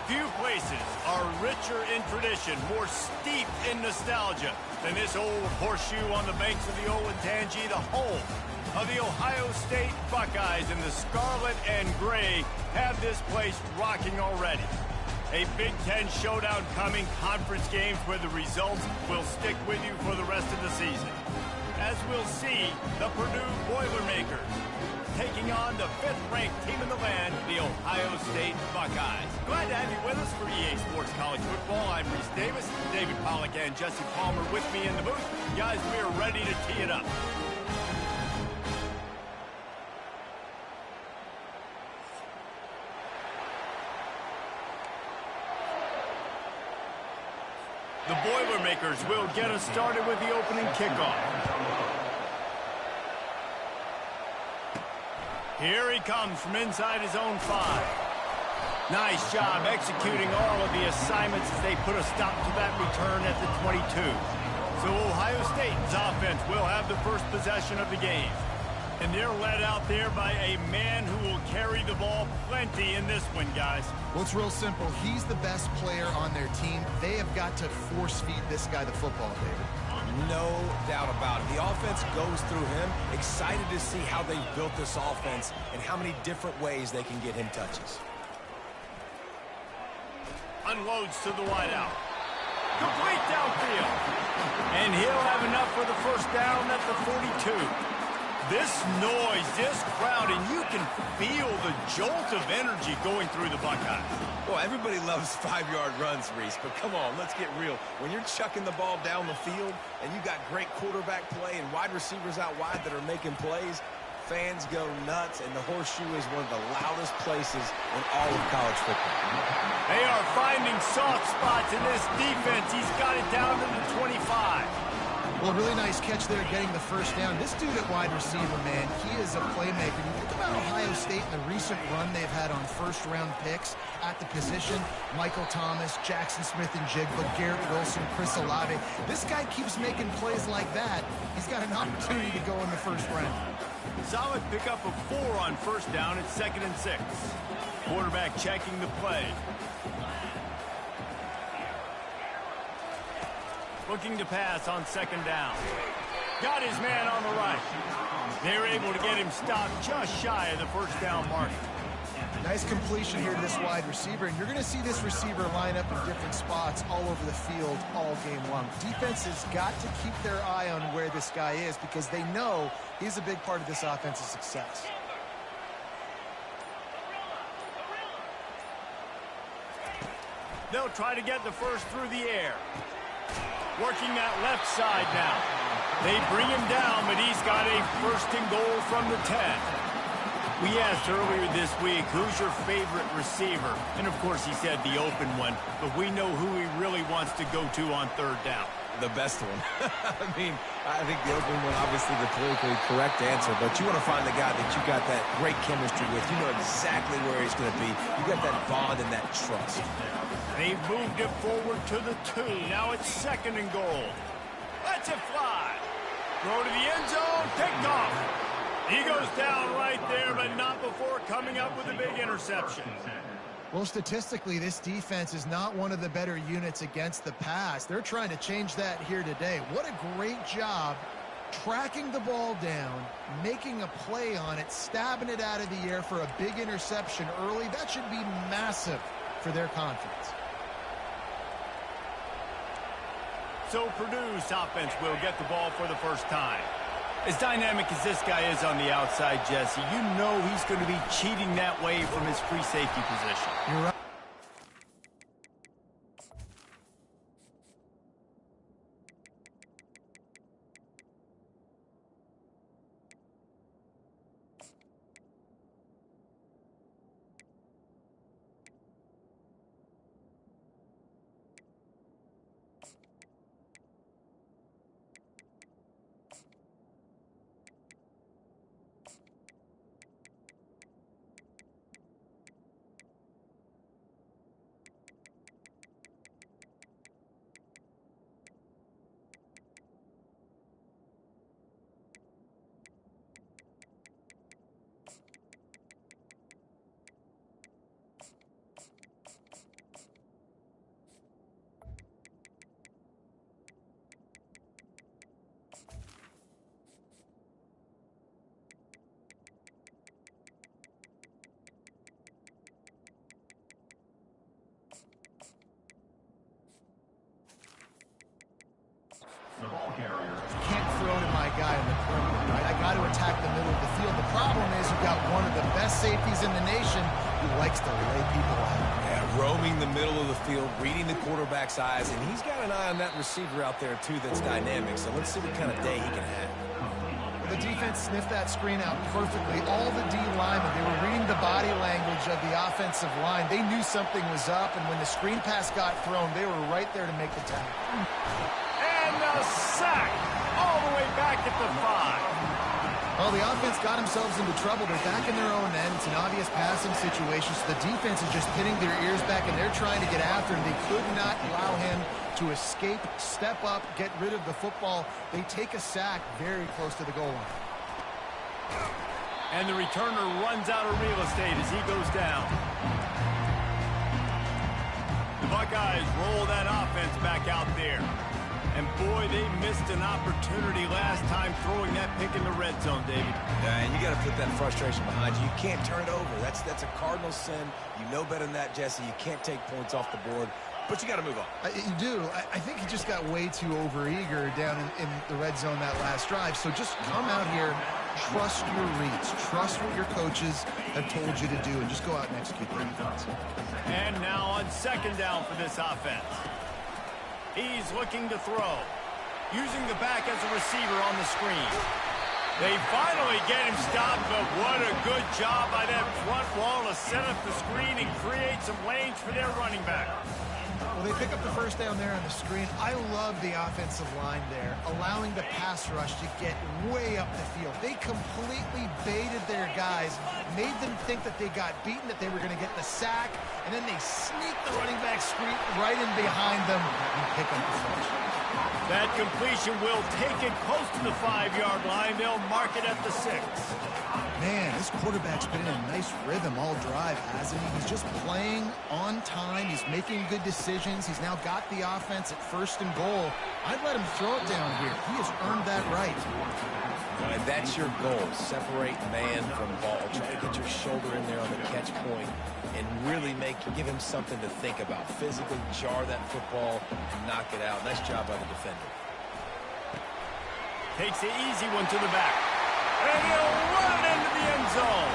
Few places are richer in tradition, more steeped in nostalgia than this old horseshoe on the banks of the Olentangy, the home of the Ohio State Buckeyes, and the scarlet and gray have this place rocking already. A Big Ten showdown coming, conference games where the results will stick with you for the rest of the season. As we'll see, the Purdue Boilermakers taking on the 5th-ranked team in the land, the Ohio State Buckeyes. Glad to have you with us for EA Sports College Football. I'm Reese Davis, David Pollack and Jesse Palmer with me in the booth. Guys, we are ready to tee it up. The Boilermakers will get us started with the opening kickoff. Here he comes from inside his own 5. Nice job executing all of the assignments as they put a stop to that return at the 22. So Ohio State's offense will have the first possession of the game. And they're led out there by a man who will carry the ball plenty in this one, guys. Well, it's real simple. He's the best player on their team. They have got to force-feed this guy the football, David. No doubt about it. The offense goes through him. Excited to see how they've built this offense and how many different ways they can get him touches. Unloads to the wideout. Complete downfield. And he'll have enough for the first down at the 42. This noise, this crowd, and you can feel the jolt of energy going through the Buckeyes. Well, everybody loves 5-yard runs, Reese, but come on, let's get real. When you're chucking the ball down the field and you got great quarterback play and wide receivers out wide that are making plays, fans go nuts, and the horseshoe is one of the loudest places in all of college football. They are finding soft spots in this defense. He's got it down to the 25. Well, really nice catch there getting the first down. This dude at wide receiver, man, he is a playmaker. You think about Ohio State and the recent run they've had on first-round picks at the position. Michael Thomas, Jackson Smith and Jigba, Garrett Wilson, Chris Olave. This guy keeps making plays like that. He's got an opportunity to go in the first round. Solid pickup of 4 on first down at 2nd and 6. Quarterback checking the play. Looking to pass on 2nd down. Got his man on the right. They're able to get him stopped just shy of the first down mark. Nice completion here to this wide receiver, and you're going to see this receiver line up in different spots all over the field all game long. Defense has got to keep their eye on where this guy is because they know he's a big part of this offense's success. They'll try to get the first through the air. Working that left side now. They bring him down, but he's got a 1st and goal from the 10. We asked earlier this week, who's your favorite receiver? And, of course, he said the open one, but we know who he really wants to go to on 3rd down. The best one. I think the open one, obviously the politically correct answer, but you want to find the guy that you got that great chemistry with. You know exactly where he's going to be. You got that bond and that trust. They've moved it forward to the 2. Now it's 2nd and goal. Let's it fly. Throw to the end zone. Picked off. He goes down right there, but not before coming up with a big interception. Well, statistically, this defense is not one of the better units against the pass. They're trying to change that here today. What a great job tracking the ball down, making a play on it, stabbing it out of the air for a big interception early. That should be massive for their confidence. So Purdue's offense will get the ball for the first time. As dynamic as this guy is on the outside, Jesse, you know he's going to be cheating that way from his free safety position. You're right. got one of the best safeties in the nation who likes to lay people out. Yeah, roaming the middle of the field, reading the quarterback's eyes, and he's got an eye on that receiver out there, too, that's dynamic. So let's see what kind of day he can have. The defense sniffed that screen out perfectly. All the D linemen, they were reading the body language of the offensive line. They knew something was up, and when the screen pass got thrown, they were right there to make the tackle. And a sack all the way back at the 5. Well, the offense got themselves into trouble. They're back in their own end. It's an obvious passing situation, so the defense is just pinning their ears back, and they're trying to get after him. They could not allow him to escape, step up, get rid of the football. They take a sack very close to the goal line. And the returner runs out of real estate as he goes down. The Buckeyes roll that offense back out there. And boy, they missed an opportunity last time throwing that pick in the red zone, David. Yeah, and you got to put that frustration behind you. You can't turn it over. That's a cardinal sin. You know better than that, Jesse. You can't take points off the board. But you got to move on. You do. I think he just got way too overeager down in the red zone that last drive. So just come out here, trust your reads, trust what your coaches have told you to do, and just go out and execute the defense. And now on second down for this offense. He's looking to throw, using the back as a receiver on the screen. They finally get him stopped, but what a good job by that front wall to set up the screen and create some lanes for their running back. Well, they pick up the first down there on the screen. I love the offensive line there, allowing the pass rush to get way up the field. They completely baited their guys, made them think that they got beaten, that they were going to get the sack, and then they sneak the running back screen right in behind them and pick up the first. That completion will take it close to the 5-yard line. They'll mark it at the 6. Man, this quarterback's been in a nice rhythm all drive, hasn't he? He's just playing on time. He's making good decisions. He's now got the offense at first and goal. I'd let him throw it down here. He has earned that right. And that's your goal. Separate man from ball. Try to get your shoulder in there on the catch point and really give him something to think about. Physically jar that football and knock it out. Nice job by the defender. Takes the easy one to the back. And he'll run into the end zone.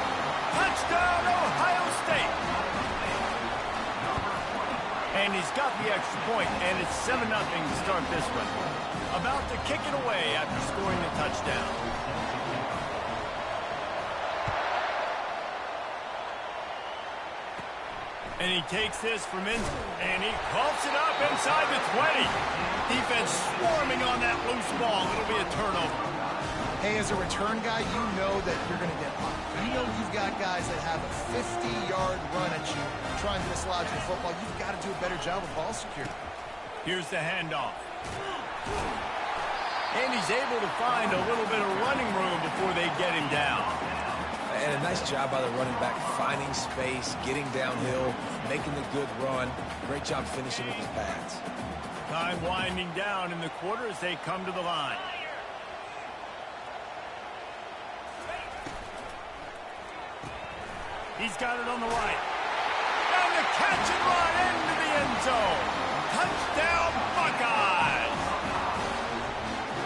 Touchdown, Ohio State. And he's got the extra point, and it's 7-0 to start this one. About to kick it away after scoring the touchdown. And he takes this from in, and he coughs it up inside the 20. Defense swarming on that loose ball. It'll be a turnover. Hey, as a return guy, you know that you're going to get popped. You know you've got guys that have a 50-yard run at you trying to dislodge the football. You've got to do a better job of ball security. Here's the handoff. And he's able to find a little bit of running room before they get him down. And a nice job by the running back, finding space, getting downhill, making the good run. Great job finishing with his pads. Time winding down in the quarter as they come to the line. He's got it on the right. And the catch and run into the end zone. Touchdown, Buckeyes!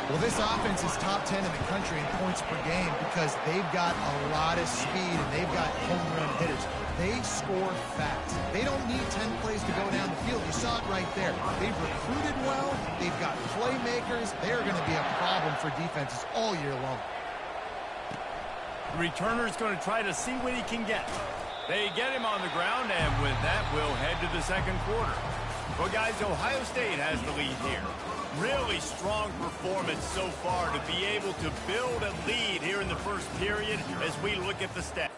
Well, this offense is top 10 in the country in points per game because they've got a lot of speed and they've got home run hitters. They score fast. They don't need 10 plays to go down the field. You saw it right there. They've recruited well. They've got playmakers. They're going to be a problem for defenses all year long. The returner's going to try to see what he can get. They get him on the ground, and with that, we'll head to the second quarter. Well, guys, Ohio State has the lead here. Really strong performance so far to be able to build a lead here in the first period as we look at the stats.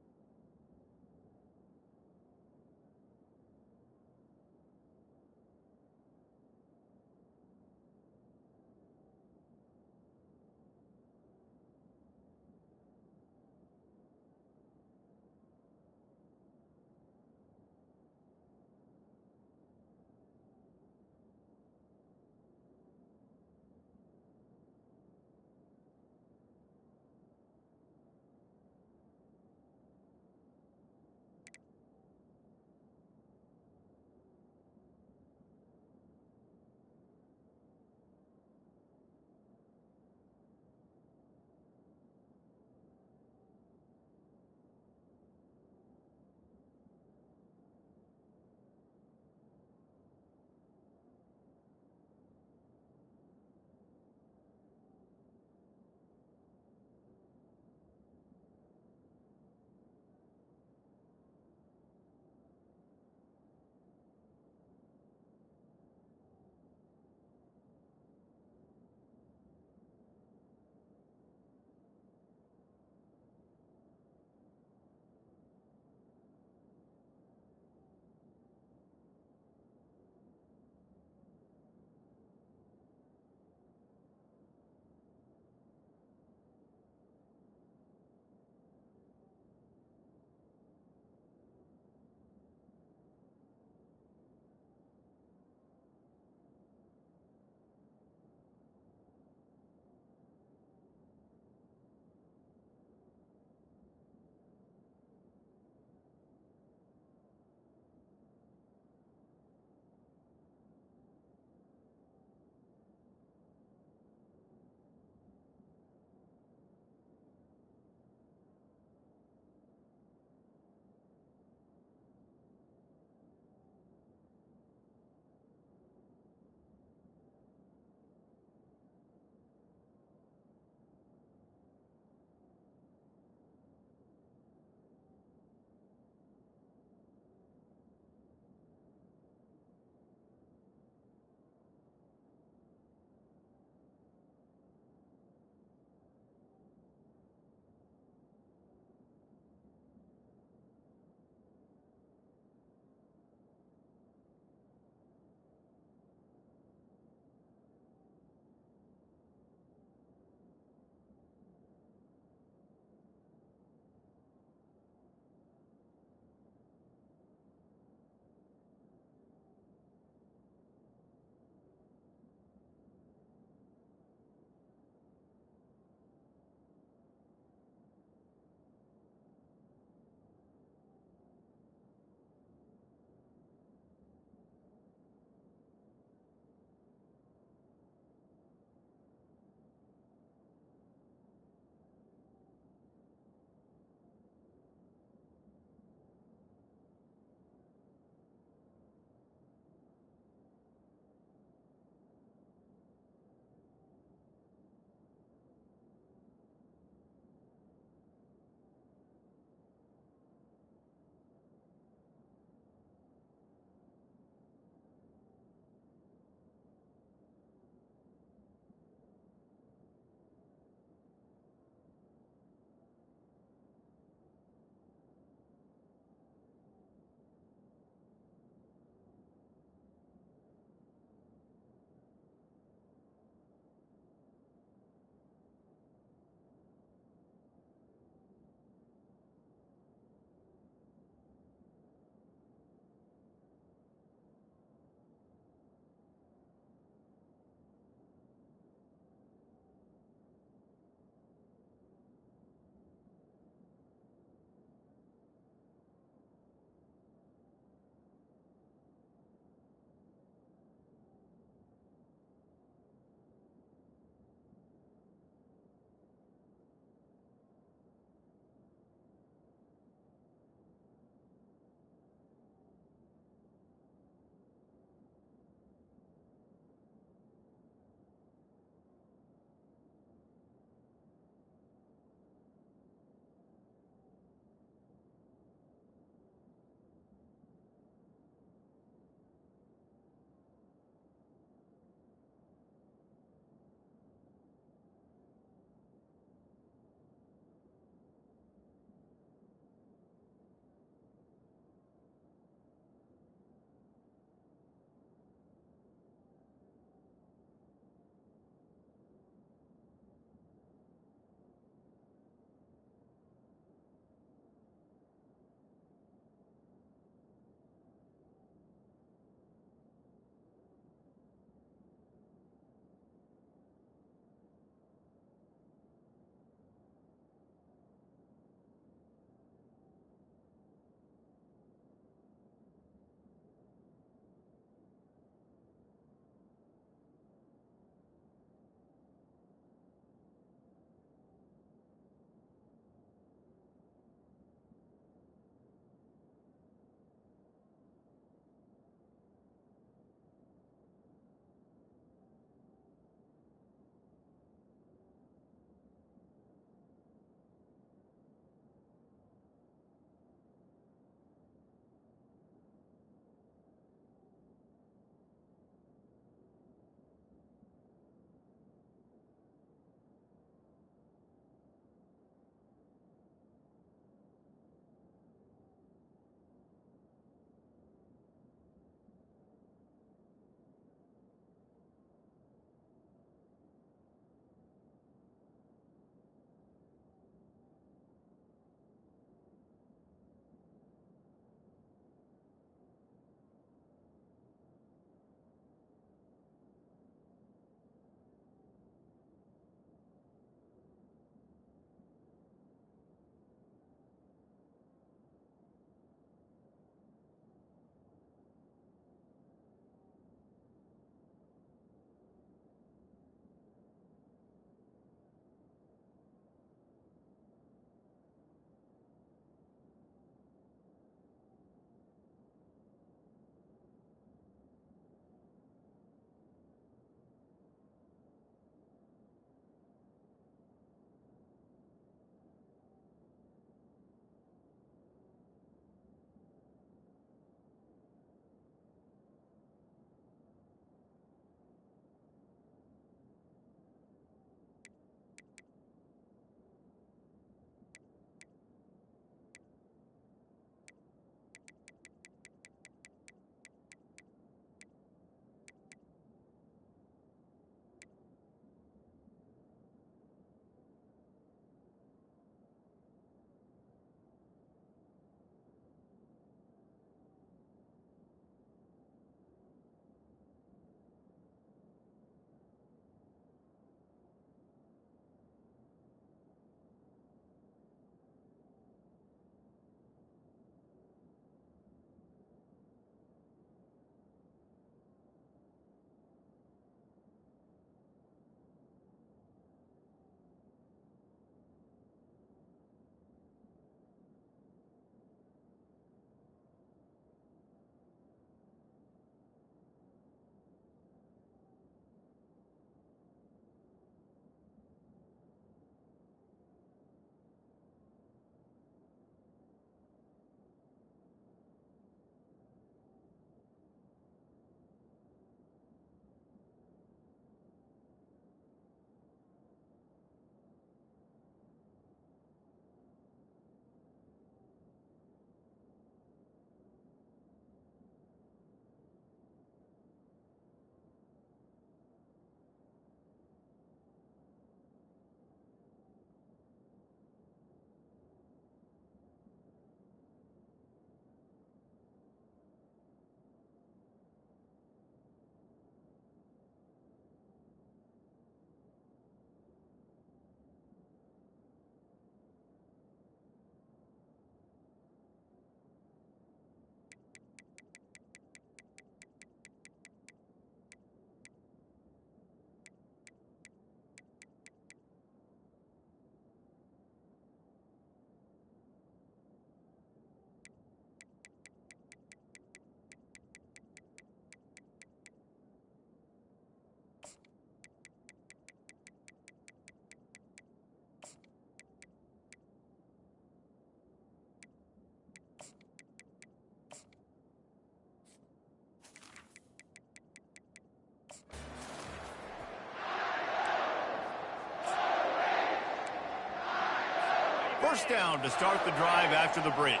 first down to start the drive after the break.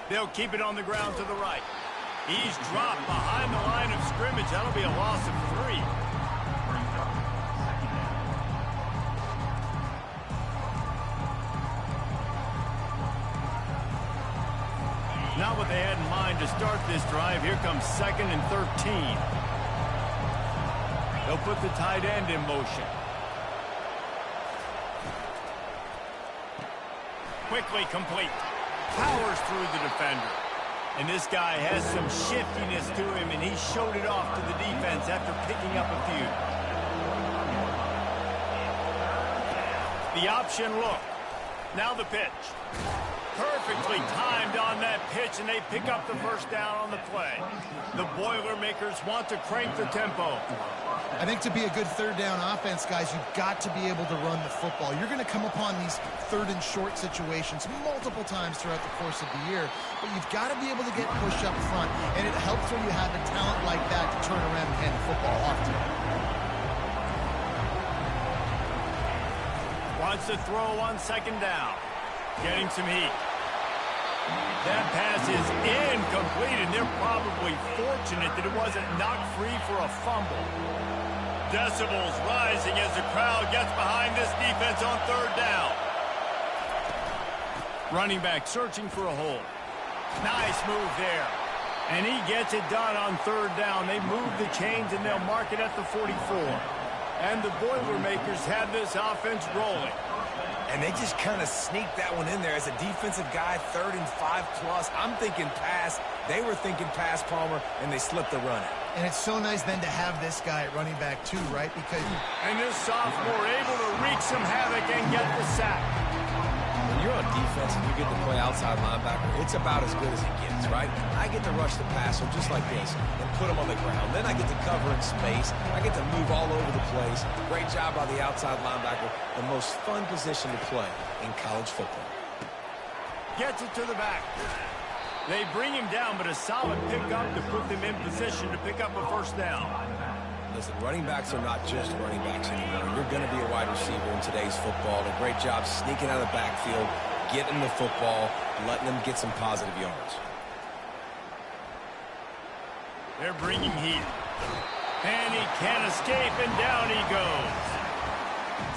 They'll keep it on the ground to the right. He's dropped behind the line of scrimmage. That'll be a loss of 3. Not what they had in mind to start this drive. Here comes 2nd and 13. They'll put the tight end in motion. Quickly complete. Powers through the defender. And this guy has some shiftiness to him, and he showed it off to the defense after picking up a few. The option look. Now the pitch. Perfectly timed on that pitch, and they pick up the first down on the play. The Boilermakers want to crank the tempo. I think to be a good third down offense, guys, you've got to be able to run the football. You're going to come upon these third and short situations multiple times throughout the course of the year, but you've got to be able to get push up front, and it helps when you have a talent like that to turn around and hand the football off to. Wants to throw on 2nd down. Getting some heat. That pass is incomplete, and they're probably fortunate that it wasn't knocked free for a fumble. Decibels rising as the crowd gets behind this defense on 3rd down. Running back searching for a hole. Nice move there. And he gets it done on 3rd down. They move the chains, and they'll mark it at the 44. And the Boilermakers have this offense rolling. And they just kind of sneaked that one in there as a defensive guy, 3rd and 5+. I'm thinking pass. They were thinking pass, Palmer, and they slipped the run out. And it's so nice then to have this guy at running back too, right? Because and this sophomore able to wreak some havoc and get the sack. When you're on defense and you get to play outside linebacker, it's about as good as it gets, right? I get to rush the passer just like this and put him on the ground. Then I get to cover in space. I get to move all over the place. Great job by the outside linebacker. The most fun position to play in college football. Gets it to the back. They bring him down, but a solid pickup to put them in position to pick up a first down. Listen, running backs are not just running backs anymore. You're going to be a wide receiver in today's football. A great job sneaking out of the backfield, getting the football, letting them get some positive yards. They're bringing heat. And he can't escape, and down he goes.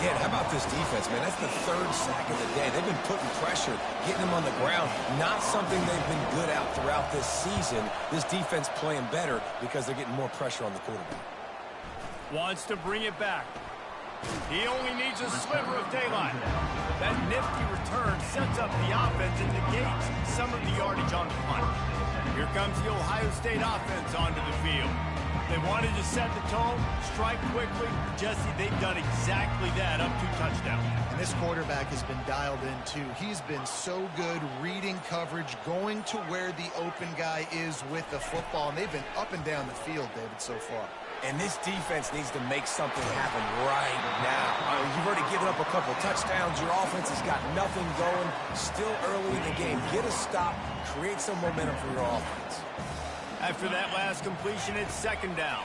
Yeah, how about this defense, man? That's the 3rd sack of the day. They've been putting pressure, getting them on the ground. Not something they've been good at throughout this season. This defense playing better because they're getting more pressure on the quarterback. Wants to bring it back. He only needs a sliver of daylight. That nifty return sets up the offense and negates some of the yardage on the punt. Here comes the Ohio State offense onto the field. They wanted to set the tone, strike quickly. Jesse, they've done exactly that, up 2 touchdowns. And this quarterback has been dialed in, too. He's been so good reading coverage, going to where the open guy is with the football, and they've been up and down the field, David, so far. And this defense needs to make something happen right now. You've already given up a couple touchdowns. Your offense has got nothing going. Still early in the game. Get a stop. Create some momentum for your offense. After that last completion, it's 2nd down.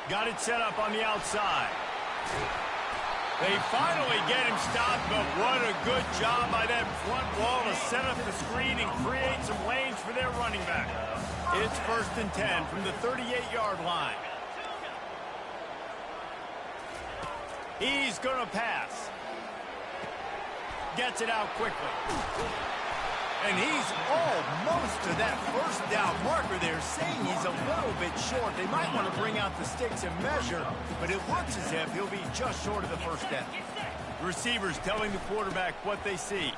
Got it set up on the outside. They finally get him stopped, but what a good job by that front wall to set up the screen and create some lanes for their running back. It's 1st and 10 from the 38-yard line. He's going to pass. Gets it out quickly. And he's almost to that first down marker there, saying he's a little bit short. They might want to bring out the sticks and measure, but it looks as if he'll be just short of the first down. Receivers telling the quarterback what they see.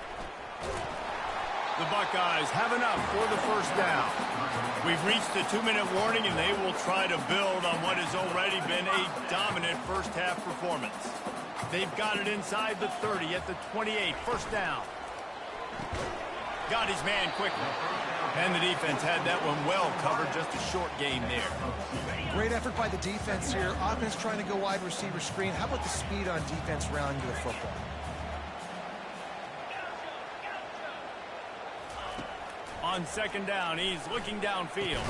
The Buckeyes have enough for the first down. We've reached the 2-minute warning, and they will try to build on what has already been a dominant first-half performance. They've got it inside the 30 at the 28, first down. Got his man quickly. And the defense had that one well covered, just a short game there. Great effort by the defense here. Offense trying to go wide receiver screen. How about the speed on defense rounding to the football? On 2nd down, he's looking downfield.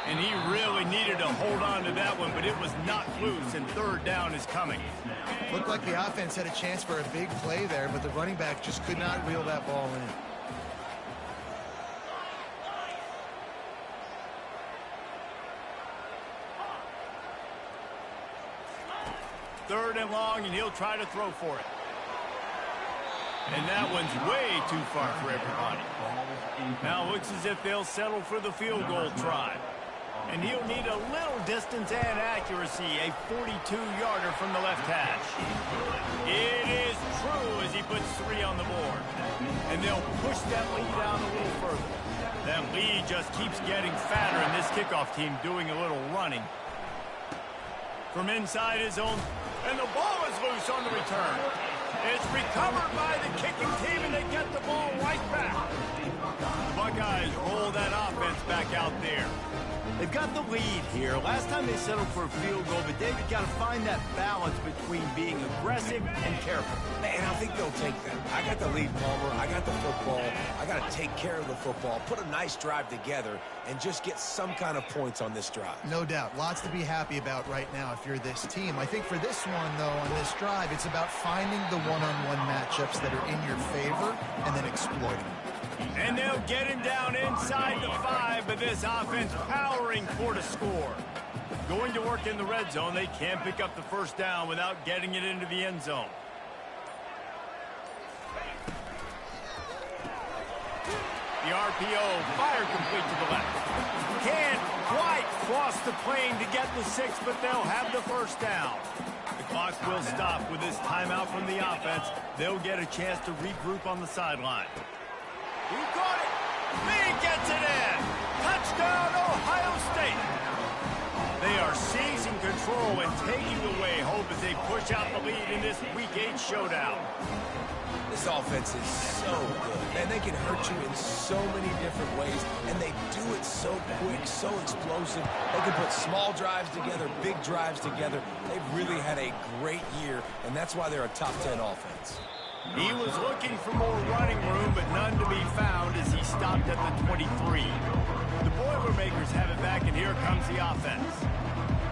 And he really needed to hold on to that one, but it was knocked loose, and third down is coming. Looked like the offense had a chance for a big play there, but the running back just could not reel that ball in. Third and long, and he'll try to throw for it. And that one's way too far for everybody. Now it looks as if they'll settle for the field goal try. And he'll need a little distance and accuracy, a 42-yarder from the left hash. It is true as he puts 3 on the board. And they'll push that lead out a little further. That lead just keeps getting fatter, and this kickoff team doing a little running. From inside his own, and the ball is loose on the return. It's recovered by the kicking team, and they get the ball right back. The Buckeyes roll that offense back out there. They've got the lead here. Last time they settled for a field goal, but David got to find that balance between being aggressive and careful. Man, I think they'll take that. I got the lead, Palmer. I got the football. I got to take care of the football, put a nice drive together, and just get some kind of points on this drive. No doubt. Lots to be happy about right now if you're this team. I think for this one, though, on this drive, it's about finding the one-on-one matchups that are in your favor and then exploiting them. And they'll get him down inside the 5, but this offense powering for the score. Going to work in the red zone, they can't pick up the first down without getting it into the end zone. The RPO, fire complete to the left. Can't quite cross the plane to get the 6, but they'll have the first down. The clock will stop with this timeout from the offense. They'll get a chance to regroup on the sideline. He caught it. He gets it in. Touchdown, Ohio State. They are seizing control and taking away hope as they push out the lead in this Week 8 showdown. This offense is so good. Man, they can hurt you in so many different ways, and they do it so quick, so explosive. They can put small drives together, big drives together. They've really had a great year, and that's why they're a top 10 offense. He was looking for more running room, but none to be found as he stopped at the 23. The Boilermakers have it back, and here comes the offense.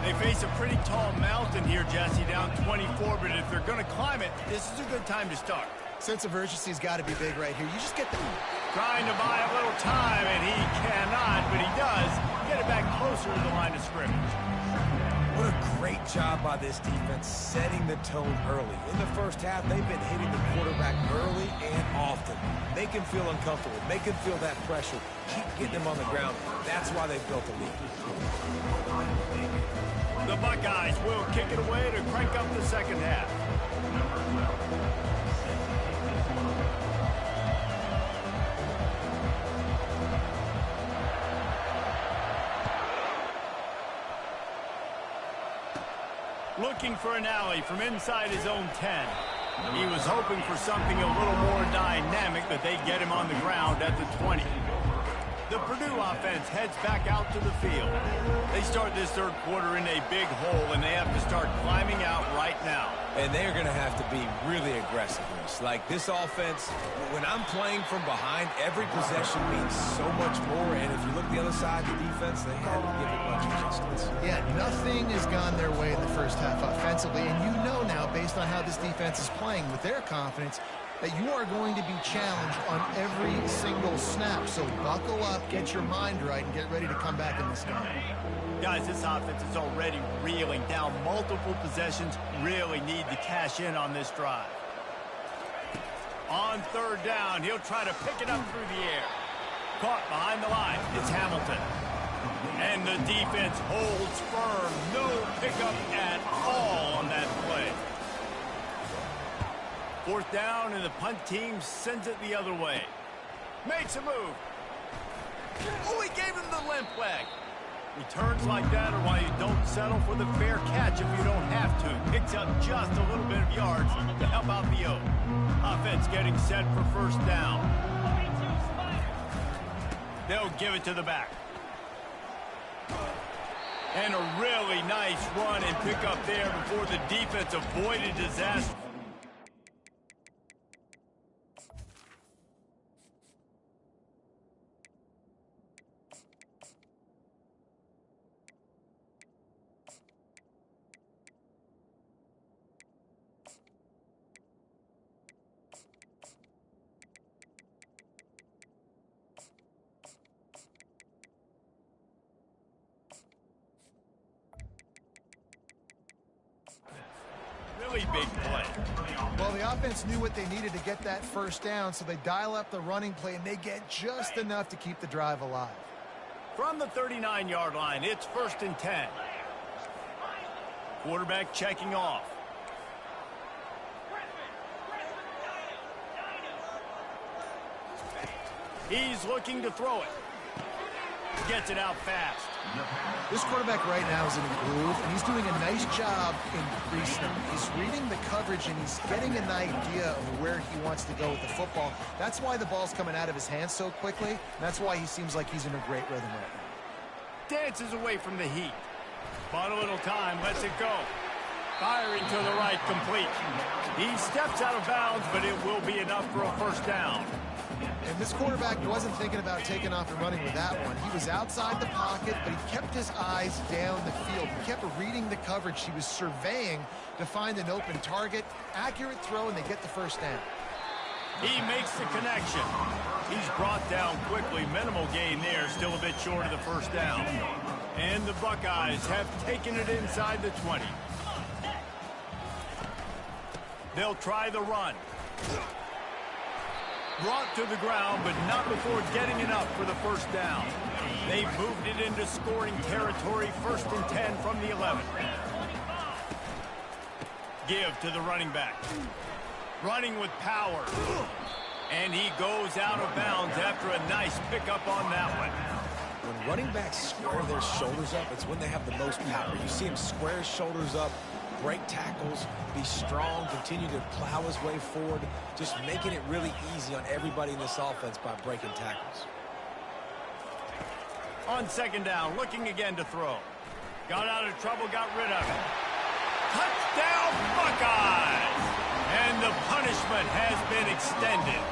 They face a pretty tall mountain here, Jesse, down 24, but if they're going to climb it, this is a good time to start. Sense of urgency's got to be big right here. You just get the... Trying to buy a little time, and he cannot, but he does get it back closer to the line of scrimmage. What a great job by this defense setting the tone early. In the first half, they've been hitting the quarterback early and often. Make him feel uncomfortable. Make him feel that pressure. Keep getting him on the ground. That's why they've built a lead. The Buckeyes will kick it away to crank up the second half. Looking for an alley from inside his own 10. He was hoping for something a little more dynamic, but they get him on the ground at the 20. The Purdue offense heads back out to the field. They start this third quarter in a big hole, and they have to start climbing out right now. And they are going to have to be really aggressive. Like this offense, when I'm playing from behind, every possession means so much more. And if you look the other side, the defense, they haven't given much adjustments. Yeah, nothing has gone their way in the first half offensively. And you know now, based on how this defense is playing with their confidence, that you are going to be challenged on every single snap. So buckle up, get your mind right, and get ready to come back in this game. Guys, this offense is already reeling down multiple possessions. Really need to cash in on this drive. On third down, he'll try to pick it up through the air. Caught behind the line. It's Hamilton. And the defense holds firm. No pickup at all on that play. Fourth down, and the punt team sends it the other way. Makes a move. Oh, he gave him the limp leg. Returns like that are why you don't settle for the fair catch if you don't have to. Picks up just a little bit of yards to help out the O. Offense getting set for first down. They'll give it to the back. And a really nice run and pick up there before the defense avoided disaster. really big play. Well, the offense knew what they needed to get that first down, so they dial up the running play, and they get just enough to keep the drive alive. From the 39-yard line, it's 1st and 10. Quarterback checking off. He's looking to throw it. Gets it out fast. This quarterback right now is in a groove, and he's doing a nice job in pre-snap. He's reading the coverage, and he's getting an idea of where he wants to go with the football. That's why the ball's coming out of his hands so quickly, and that's why he seems like he's in a great rhythm right now. Dances away from the heat. Bought a little time, lets it go. Firing to the right, complete. He steps out of bounds, but it will be enough for a first down. And this quarterback wasn't thinking about taking off and running with that one. He was outside the pocket, but he kept his eyes down the field. He kept reading the coverage. He was surveying to find an open target. Accurate throw, and they get the first down. He makes the connection. He's brought down quickly. Minimal gain there, still a bit short of the first down. And the Buckeyes have taken it inside the 20. They'll try the run. Brought to the ground, but not before getting enough for the first down. They've moved it into scoring territory, 1st and 10 from the 11. Give to the running back. Running with power. And he goes out of bounds after a nice pickup on that one. When running backs square their shoulders up, it's when they have the most power. You see him square his shoulders up, break tackles, be strong, continue to plow his way forward, just making it really easy on everybody in this offense by breaking tackles. On 2nd down, looking again to throw. Got out of trouble, got rid of it. Touchdown, Buckeyes! And the punishment has been extended.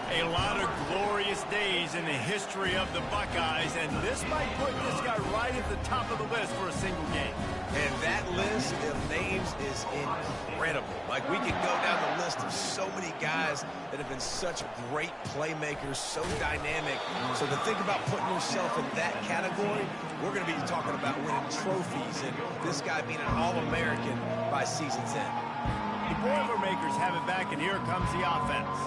A lot of glorious days in the history of the Buckeyes, and this might put this guy right at the top of the list for a single game. And that list of names is incredible. Like, we could go down the list of so many guys that have been such great playmakers, so dynamic. So to think about putting yourself in that category, we're going to be talking about winning trophies and this guy being an All-American by season's end. The Boilermakers have it back, and here comes the offense.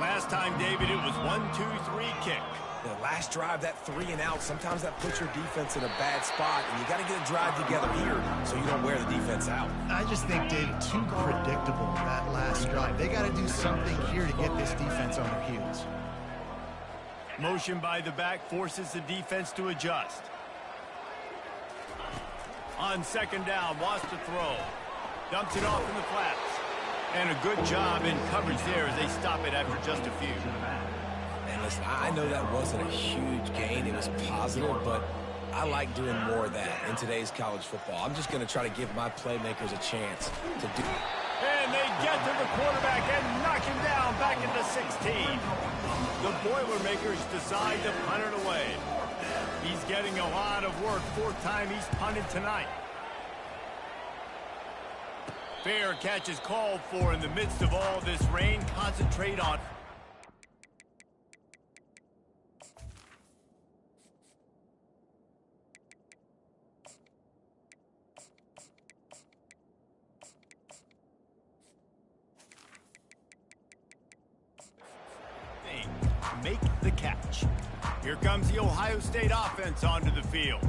Last time, David, it was 1-2-3 kick. The last drive, that 3 and out, sometimes that puts your defense in a bad spot, and you got to get a drive together here so you don't wear the defense out. I just think, David, too predictable that last drive. They got to do something here to get this defense on their heels. Motion by the back forces the defense to adjust. On 2nd down, wants to throw. Dumps it off in the flats. And a good job in coverage there as they stop it after just a few. And listen, I know that wasn't a huge gain. It was positive, but I like doing more of that in today's college football. I'm just going to try to give my playmakers a chance to do. And they get to the quarterback and knock him down back into 16. The Boilermakers decide to punt it away. He's getting a lot of work. 4th time he's punted tonight. Fair catch is called for in the midst of all this rain. Concentrate on. Make the catch. Here comes the Ohio State offense onto the field.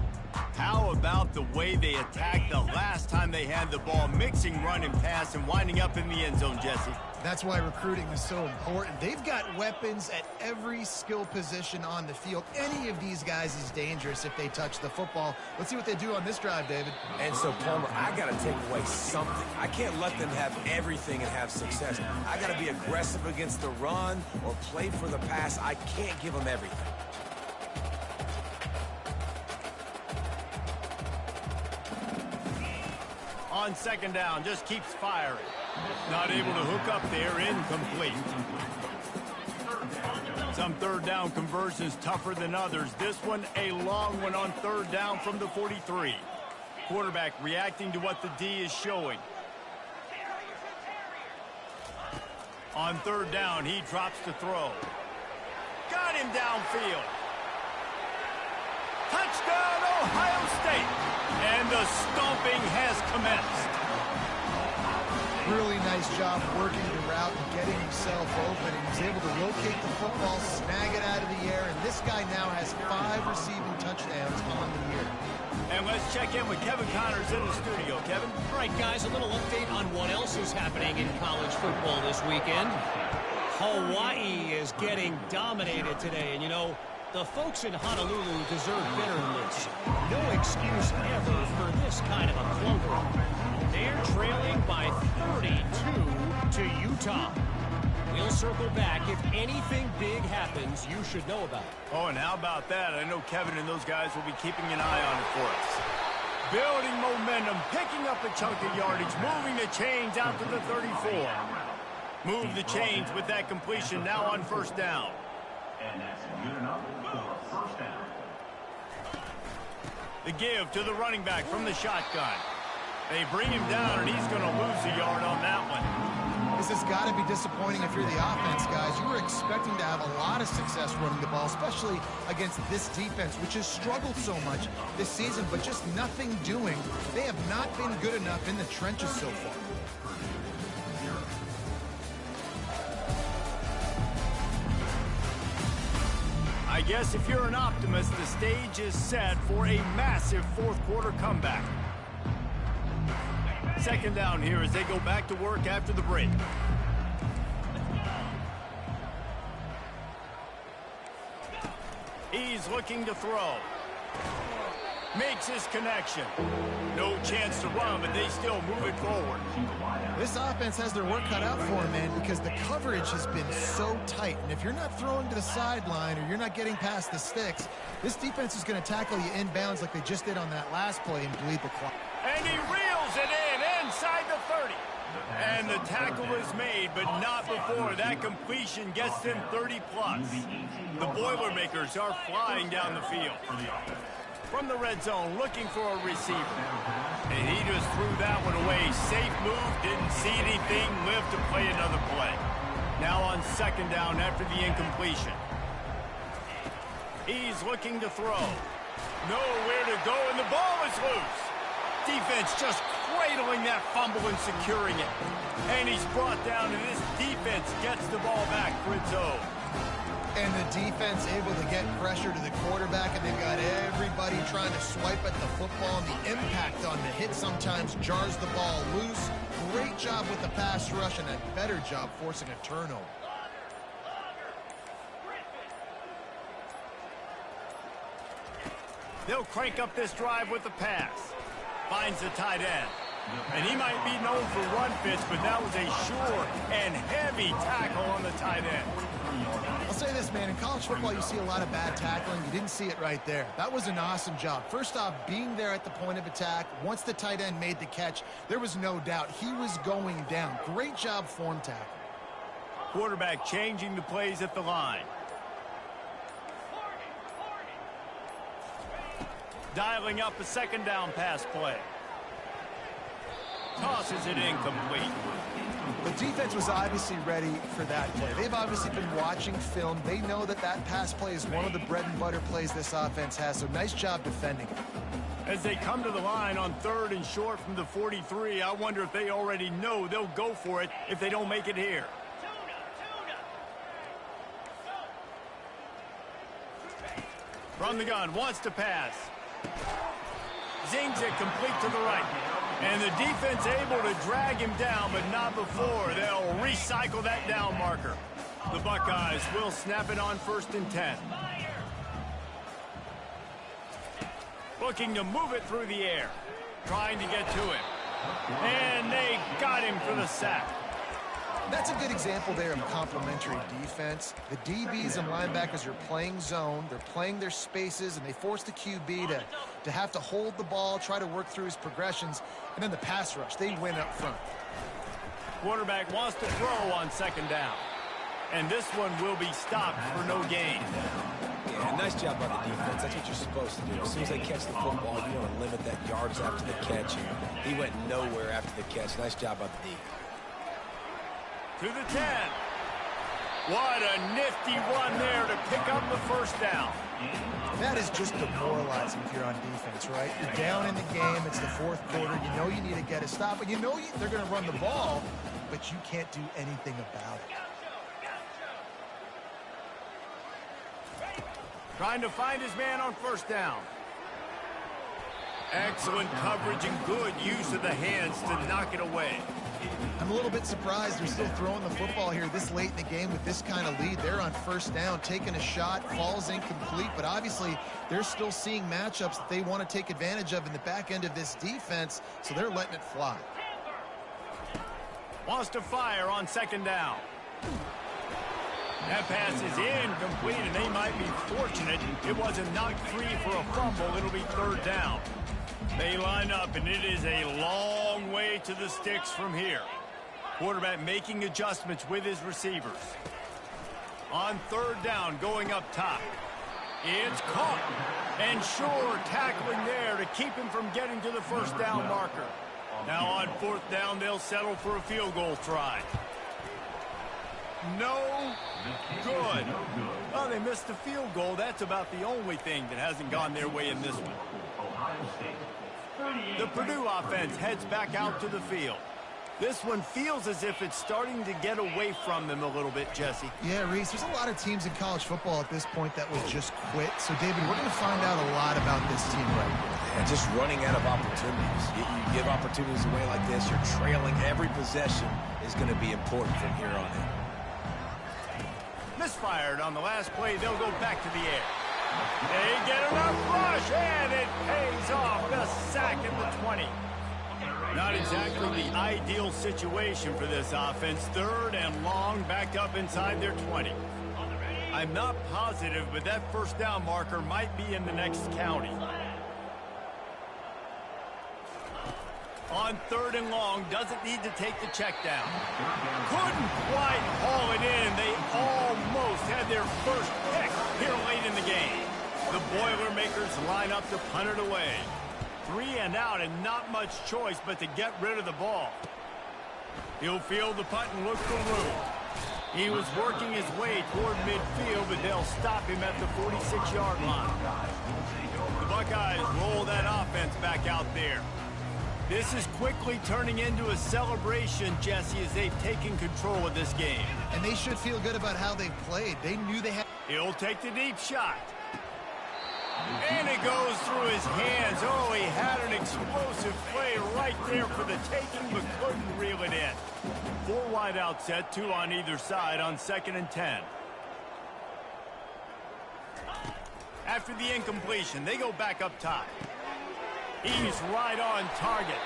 How about the way they attacked the last time they had the ball, mixing run and pass and winding up in the end zone, Jesse? That's why recruiting is so important. They've got weapons at every skill position on the field. Any of these guys is dangerous if they touch the football. Let's see what they do on this drive, David. And so, Palmer, I got to take away something. I can't let them have everything and have success. I got to be aggressive against the run or play for the pass. I can't give them everything. On 2nd down, just keeps firing. Not able to hook up there, incomplete. Some 3rd down conversions tougher than others. This one, a long one on 3rd down from the 43. Quarterback reacting to what the D is showing. On 3rd down, he drops to throw. Got him downfield. Touchdown, Ohio State! And the stomping has commenced. Really nice job working the route and getting himself open. He was able to locate the football, snag it out of the air, and this guy now has 5 receiving touchdowns on the year. And let's check in with Kevin Connors in the studio. Kevin? All right, guys, a little update on what else is happening in college football this weekend. Hawaii is getting dominated today, and you know, the folks in Honolulu deserve better than this. No excuse ever for this kind of a clunker. They're trailing by 32 to Utah. We'll circle back. If anything big happens, you should know about it. Oh, and how about that? I know Kevin and those guys will be keeping an eye on it for us. Building momentum, picking up a chunk of yardage, moving the chains out to the 34. Move the chains with that completion now on first down. And that's good enough for first down. The give to the running back from the shotgun. They bring him down, and he's going to lose a yard on that one. This has got to be disappointing if you're the offense, guys. You were expecting to have a lot of success running the ball, especially against this defense, which has struggled so much this season, but just nothing doing. They have not been good enough in the trenches so far. I guess if you're an optimist, the stage is set for a massive fourth-quarter comeback. Second down here as they go back to work after the break. He's looking to throw. Makes his connection. No chance to run, but they still move it forward. This offense has their work cut out for them, man, because the coverage has been so tight. And if you're not throwing to the sideline or you're not getting past the sticks, this defense is going to tackle you inbounds like they just did on that last play and bleed the clock. And he reels it in inside the 30. And the tackle is made, but not before that completion gets them 30-plus. The Boilermakers are flying down the field. From the red zone, looking for a receiver. And he just threw that one away. Safe move, didn't see anything, lived to play another play. Now on second down after the incompletion. He's looking to throw. Nowhere to go, and the ball is loose. Defense just cradling that fumble and securing it. And he's brought down, and this defense gets the ball back for its own. And the defense able to get pressure to the quarterback, and they've got everybody trying to swipe at the football, and the impact on the hit sometimes jars the ball loose. Great job with the pass rush, and a better job forcing a turnover. They'll crank up this drive with the pass. Finds the tight end. And he might be known for run fits, but that was a sure and heavy tackle on the tight end. I'll say this, man, in college football you see a lot of bad tackling. You didn't see it right there. That was an awesome job. First off, being there at the point of attack. Once the tight end made the catch, there was no doubt he was going down. Great job form tackle. Quarterback changing the plays at the line. Dialing up a second down pass play. Tosses it incomplete. The defense was obviously ready for that play. They've obviously been watching film. They know that that pass play is one of the bread and butter plays this offense has, so nice job defending it. As they come to the line on third and short from the 43, I wonder if they already know they'll go for it if they don't make it here. From the gun, wants to pass. Zings it complete to the right. And the defense able to drag him down, but not before. They'll recycle that down marker. The Buckeyes will snap it on 1st and 10. Looking to move it through the air. Trying to get to him. And they got him for the sack. That's a good example there of complementary defense. The DBs and linebackers are playing zone. They're playing their spaces, and they force the QB to have to hold the ball, try to work through his progressions, and then the pass rush. They win up front. Quarterback wants to throw on second down. And this one will be stopped for no gain. Yeah, nice job by the defense. That's what you're supposed to do. As soon as they catch the football, you want to limit that yards after the catch. He went nowhere after the catch. Nice job by the D. To the 10. What a nifty run there to pick up the first down. That is just demoralizing if you're on defense, right? You're down in the game. It's the fourth quarter. You know you need to get a stop, and you know they're going to run the ball, but you can't do anything about it. Trying to find his man on first down. Excellent coverage and good use of the hands to knock it away. I'm a little bit surprised they're still throwing the football here this late in the game with this kind of lead. They're on first down, taking a shot, falls incomplete, but obviously they're still seeing matchups that they want to take advantage of in the back end of this defense, so they're letting it fly. Wants to fire on second down. That pass is incomplete, and they might be fortunate it wasn't knocked free for a fumble. It'll be third down. They line up, and it is a long way to the sticks from here. Quarterback making adjustments with his receivers. On third down, going up top. It's caught. And sure, tackling there to keep him from getting to the first down marker. Now on fourth down, they'll settle for a field goal try. No good. Oh, they missed the field goal. That's about the only thing that hasn't gone their way in this one. The Purdue offense heads back out to the field. This one feels as if it's starting to get away from them a little bit, Jesse. Yeah, Reese, there's a lot of teams in college football at this point that would just quit. So, David, we're going to find out a lot about this team right now. And just running out of opportunities. You give opportunities away like this, you're trailing. Every possession is going to be important from here on in. Misfired on the last play. They'll go back to the air. They get enough rush, and it pays off. The sack at the 20. Not exactly the ideal situation for this offense. Third and long, backed up inside their 20. I'm not positive, but that first down marker might be in the next county. On third and long, doesn't need to take the check down. Couldn't quite haul it in. They almost had their first pick here late in the game. The Boilermakers line up to punt it away. 3 and out and not much choice but to get rid of the ball. He'll field the punt and look for room. He was working his way toward midfield, but they'll stop him at the 46-yard line. The Buckeyes roll that offense back out there. This is quickly turning into a celebration, Jesse, as they've taken control of this game. And they should feel good about how they've played. They knew they had... He'll take the deep shot. And it goes through his hands. Oh, he had an explosive play right there for the taking, but couldn't reel it in. 4 wide out set, 2 on either side on 2nd and 10. After the incompletion, they go back up top. He's right on target.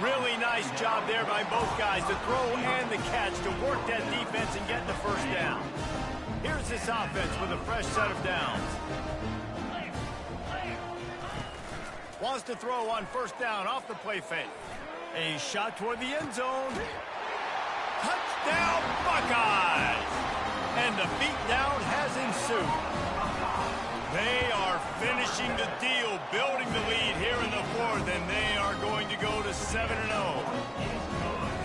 Really nice job there by both guys, the throw and the catch, to work that defense and get the first down. Here's this offense with a fresh set of downs. Wants to throw on first down off the play fake. A shot toward the end zone. Touchdown, Buckeyes! And the beatdown has ensued. They are finishing the deal, building the lead here in the fourth, and they are going to go to 7-0.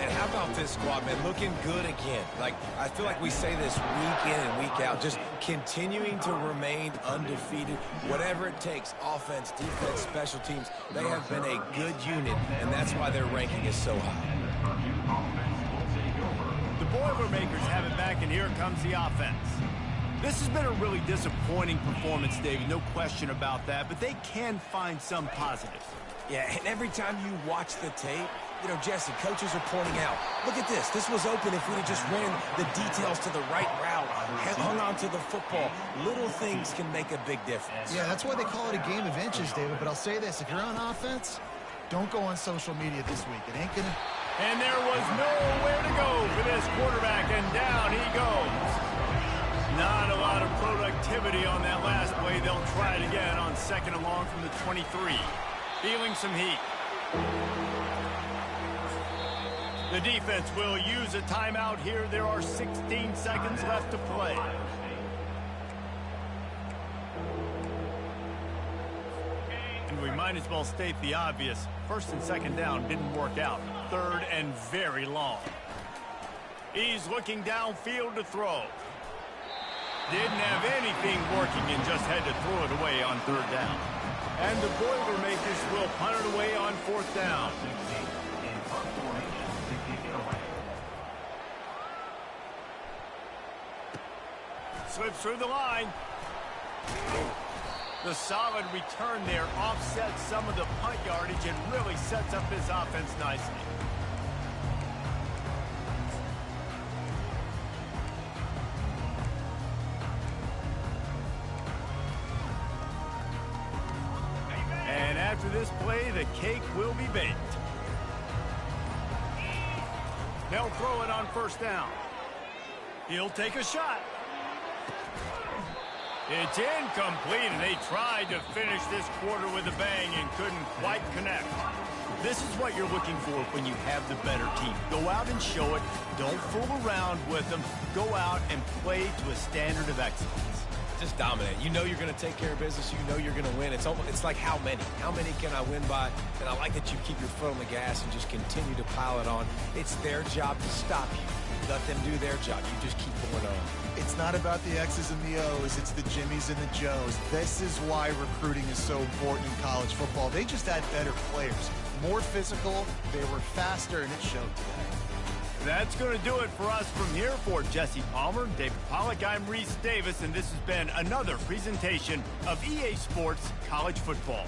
And how about this squad, man? Looking good again. Like, I feel like we say this week in and week out, just continuing to remain undefeated. Whatever it takes, offense, defense, special teams, they have been a good unit, and that's why their ranking is so high. The Boilermakers have it back, and here comes the offense. This has been a really disappointing performance, David, no question about that, but they can find some positives. Yeah, and every time you watch the tape, you know, Jesse, coaches are pointing out, look at this. This was open if we'd have just ran the details to the right route, hung on to the football. Little things can make a big difference. Yeah, that's why they call it a game of inches, David. But I'll say this, if you're on offense, don't go on social media this week. It ain't gonna... And there was nowhere to go for this quarterback, and down he goes. Not a lot of productivity on that last play. They'll try it again on 2nd and long from the 23. Feeling some heat. The defense will use a timeout here. There are 16 seconds left to play. And we might as well state the obvious. 1st and 2nd down didn't work out. 3rd and very long. He's looking downfield to throw. Didn't have anything working and just had to throw it away on 3rd down. And the Boilermakers will punt it away on 4th down. Slips through the line. The solid return there offsets some of the punt yardage and really sets up his offense nicely. And after this play, the cake will be baked. They'll throw it on 1st down. He'll take a shot. It's incomplete, and they tried to finish this quarter with a bang and couldn't quite connect. This is what you're looking for when you have the better team. Go out and show it. Don't fool around with them. Go out and play to a standard of excellence. Just dominate. You know you're going to take care of business. You know you're going to win. It's like how many? How many can I win by? And I like that you keep your foot on the gas and just continue to pile it on. It's their job to stop you. Let them do their job. You just keep going on. It's not about the X's and the O's. It's the Jimmies and the Joes. This is why recruiting is so important in college football. They just had better players. More physical. They were faster, and it showed today. That's going to do it for us from here. For Jesse Palmer, David Pollack, I'm Reese Davis, and this has been another presentation of EA Sports College Football.